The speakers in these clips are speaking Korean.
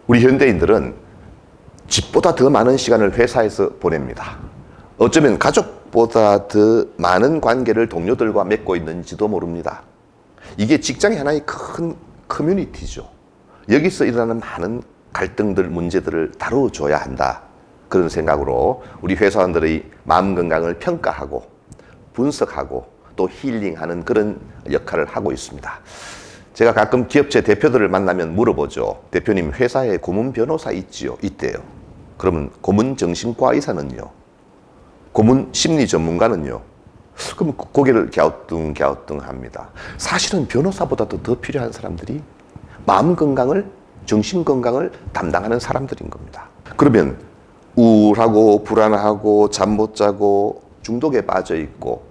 우리 현대인들은 집보다 더 많은 시간을 회사에서 보냅니다. 어쩌면 가족보다 더 많은 관계를 동료들과 맺고 있는지도 모릅니다. 이게 직장의 하나의 큰 커뮤니티죠. 여기서 일어나는 많은 갈등들, 문제들을 다뤄줘야 한다. 그런 생각으로 우리 회사원들의 마음 건강을 평가하고 분석하고 또 힐링하는 그런 역할을 하고 있습니다. 제가 가끔 기업체 대표들을 만나면 물어보죠. 대표님, 회사에 고문 변호사 있지요? 있대요. 그러면 고문 정신과 의사는요? 고문 심리 전문가는요? 그럼 고개를 갸우뚱합니다. 사실은 변호사보다도 더 필요한 사람들이 마음 건강을, 정신 건강을 담당하는 사람들인 겁니다. 그러면 우울하고 불안하고 잠 못 자고 중독에 빠져 있고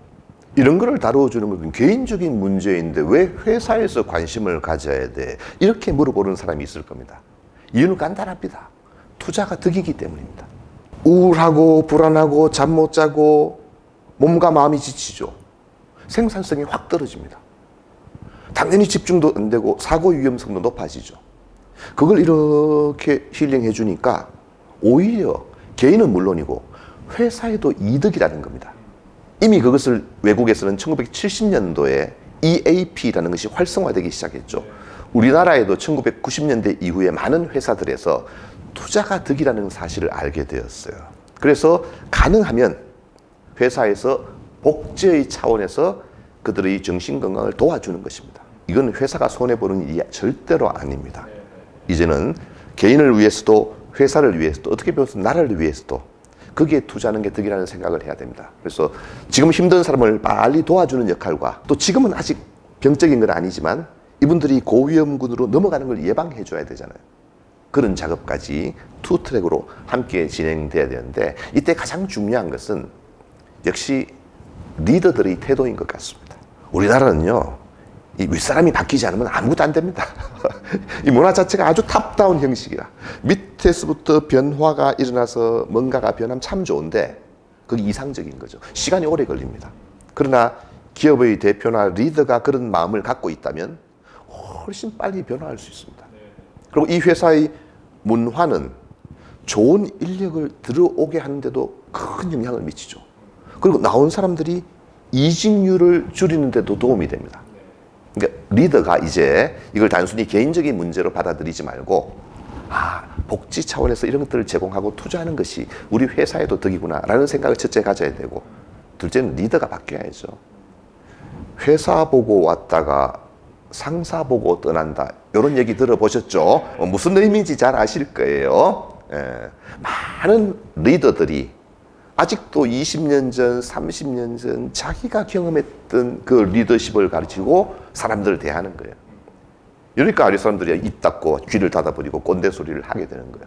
이런 거를 다루어주는 건 개인적인 문제인데 왜 회사에서 관심을 가져야 돼? 이렇게 물어보는 사람이 있을 겁니다. 이유는 간단합니다. 투자가 득이기 때문입니다. 우울하고 불안하고 잠 못 자고 몸과 마음이 지치죠. 생산성이 확 떨어집니다. 당연히 집중도 안 되고 사고 위험성도 높아지죠. 그걸 이렇게 힐링해 주니까 오히려 개인은 물론이고 회사에도 이득이라는 겁니다. 이미 그것을 외국에서는 1970년도에 EAP라는 것이 활성화되기 시작했죠. 우리나라에도 1990년대 이후에 많은 회사들에서 투자가 득이라는 사실을 알게 되었어요. 그래서 가능하면 회사에서 복지의 차원에서 그들의 정신건강을 도와주는 것입니다. 이건 회사가 손해보는 일이 절대로 아닙니다. 이제는 개인을 위해서도 회사를 위해서도 어떻게 보면 나라를 위해서도 거기에 투자하는 게 득이라는 생각을 해야 됩니다. 그래서 지금 힘든 사람을 빨리 도와주는 역할과 또 지금은 아직 병적인 건 아니지만 이분들이 고위험군으로 넘어가는 걸 예방해 줘야 되잖아요. 그런 작업까지 투 트랙으로 함께 진행돼야 되는데 이때 가장 중요한 것은 역시 리더들의 태도인 것 같습니다. 우리나라는요, 이 윗사람이 바뀌지 않으면 아무것도 안 됩니다. 이 문화 자체가 아주 탑다운 형식이라 밑에서부터 변화가 일어나서 뭔가가 변하면 참 좋은데 그게 이상적인 거죠. 시간이 오래 걸립니다. 그러나 기업의 대표나 리더가 그런 마음을 갖고 있다면 훨씬 빨리 변화할 수 있습니다. 그리고 이 회사의 문화는 좋은 인력을 들어오게 하는데도 큰 영향을 미치죠. 그리고 나온 사람들이 이직률을 줄이는 데도 도움이 됩니다. 그러니까 리더가 이제 이걸 단순히 개인적인 문제로 받아들이지 말고 복지 차원에서 이런 것들을 제공하고 투자하는 것이 우리 회사에도 덕이구나 라는 생각을 첫째 가져야 되고 둘째는 리더가 바뀌어야죠. 회사 보고 왔다가 상사 보고 떠난다 이런 얘기 들어보셨죠? 무슨 의미인지 잘 아실 거예요. 많은 리더들이 아직도 20년 전, 30년 전 자기가 경험했던 그 리더십을 가르치고 사람들을 대하는 거예요. 그러니까 이 사람들이 입 닫고 귀를 닫아버리고 꼰대 소리를 하게 되는 거예요.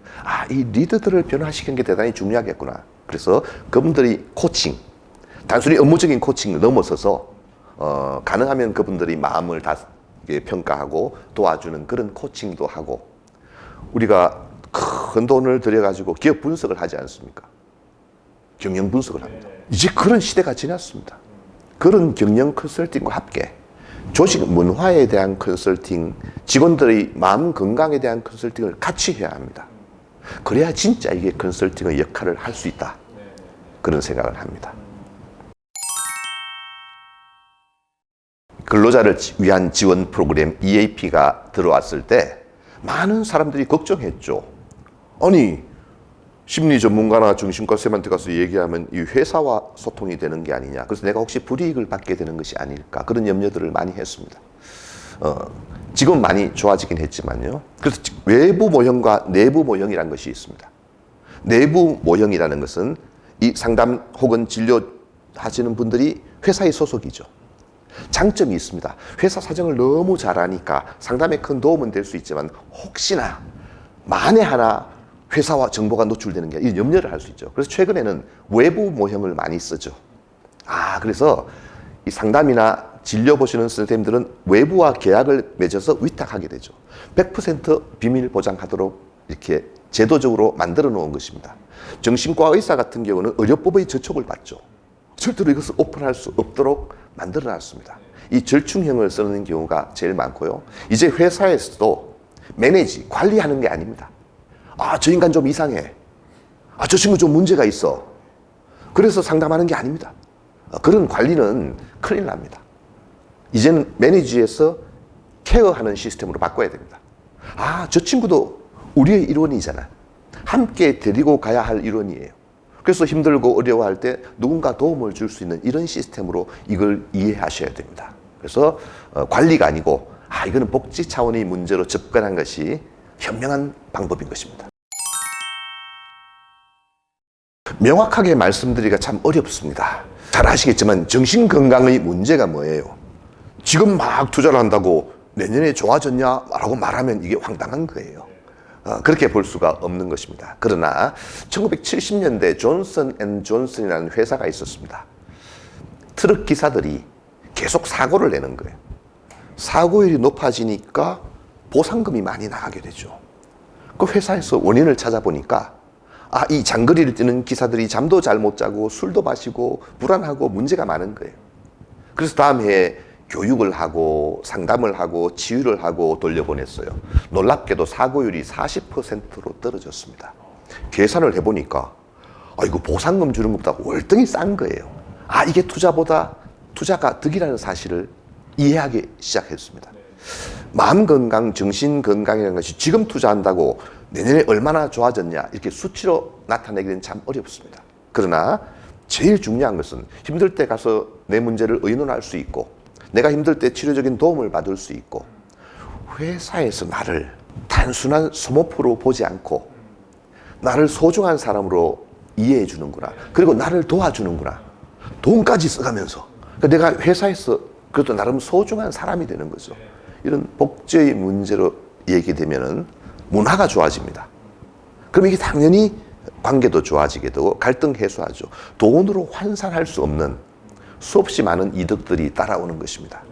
이 리더들을 변화시키는 게 대단히 중요하겠구나. 그래서 그분들이 코칭, 단순히 업무적인 코칭을 넘어서서 가능하면 그분들이 마음을 다 평가하고 도와주는 그런 코칭도 하고 우리가 큰 돈을 들여가지고 기업 분석을 하지 않습니까? 경영 분석을 합니다. 이제 그런 시대가 지났습니다. 그런 경영 컨설팅과 함께 조직 문화에 대한 컨설팅, 직원들의 마음 건강에 대한 컨설팅을 같이 해야 합니다. 그래야 진짜 이게 컨설팅의 역할을 할 수 있다. 그런 생각을 합니다. 근로자를 위한 지원 프로그램 EAP가 들어왔을 때 많은 사람들이 걱정했죠. 아니, 심리 전문가나 정신과 쌤한테 가서 얘기하면 이 회사와 소통이 되는 게 아니냐. 그래서 내가 혹시 불이익을 받게 되는 것이 아닐까. 그런 염려들을 많이 했습니다. 지금 많이 좋아지긴 했지만요. 그래서 외부 모형과 내부 모형이라는 것이 있습니다. 내부 모형이라는 것은 이 상담 혹은 진료하시는 분들이 회사의 소속이죠. 장점이 있습니다. 회사 사정을 너무 잘 아니까 상담에 큰 도움은 될 수 있지만 혹시나 만에 하나 회사와 정보가 노출되는 게 이 염려를 할 수 있죠. 그래서 최근에는 외부 모형을 많이 쓰죠. 그래서 이 상담이나 진료 보시는 선생님들은 외부와 계약을 맺어서 위탁하게 되죠. 100% 비밀 보장하도록 이렇게 제도적으로 만들어 놓은 것입니다. 정신과 의사 같은 경우는 의료법의 저촉을 받죠. 절대로 이것을 오픈할 수 없도록 만들어 놨습니다. 이 절충형을 쓰는 경우가 제일 많고요. 이제 회사에서도 관리하는 게 아닙니다. 아, 저 인간 좀 이상해. 아, 저 친구 좀 문제가 있어. 그래서 상담하는 게 아닙니다. 그런 관리는 큰일 납니다. 이제는 매니지에서 케어하는 시스템으로 바꿔야 됩니다. 아, 저 친구도 우리의 일원이잖아. 함께 데리고 가야 할 일원이에요. 그래서 힘들고 어려워할 때 누군가 도움을 줄 수 있는 이런 시스템으로 이걸 이해하셔야 됩니다. 그래서 관리가 아니고 이거는 복지 차원의 문제로 접근한 것이 현명한 방법인 것입니다. 명확하게 말씀드리기가 참 어렵습니다. 잘 아시겠지만 정신건강의 문제가 뭐예요? 지금 막 투자를 한다고 내년에 좋아졌냐? 라고 말하면 이게 황당한 거예요. 그렇게 볼 수가 없는 것입니다. 그러나 1970년대 존슨 앤 존슨이라는 회사가 있었습니다. 트럭 기사들이 계속 사고를 내는 거예요. 사고율이 높아지니까 보상금이 많이 나가게 되죠. 그 회사에서 원인을 찾아보니까 이 장거리를 뛰는 기사들이 잠도 잘 못 자고 술도 마시고 불안하고 문제가 많은 거예요. 그래서 다음 해에 교육을 하고 상담을 하고 치유를 하고 돌려보냈어요. 놀랍게도 사고율이 40%로 떨어졌습니다. 계산을 해보니까 이거 보상금 주는 것보다 월등히 싼 거예요. 이게 투자가 득이라는 사실을 이해하기 시작했습니다. 마음 건강, 정신 건강이라는 것이 지금 투자한다고 내년에 얼마나 좋아졌냐 이렇게 수치로 나타내기는 참 어렵습니다. 그러나 제일 중요한 것은 힘들 때 가서 내 문제를 의논할 수 있고 내가 힘들 때 치료적인 도움을 받을 수 있고 회사에서 나를 단순한 소모품으로 보지 않고 나를 소중한 사람으로 이해해 주는구나. 그리고 나를 도와주는구나. 돈까지 써가면서 내가 회사에서 그래도 나름 소중한 사람이 되는 거죠. 이런 복제의 문제로 얘기되면은 문화가 좋아집니다. 그럼 이게 당연히 관계도 좋아지게 되고 갈등 해소하죠. 돈으로 환산할 수 없는 수없이 많은 이득들이 따라오는 것입니다.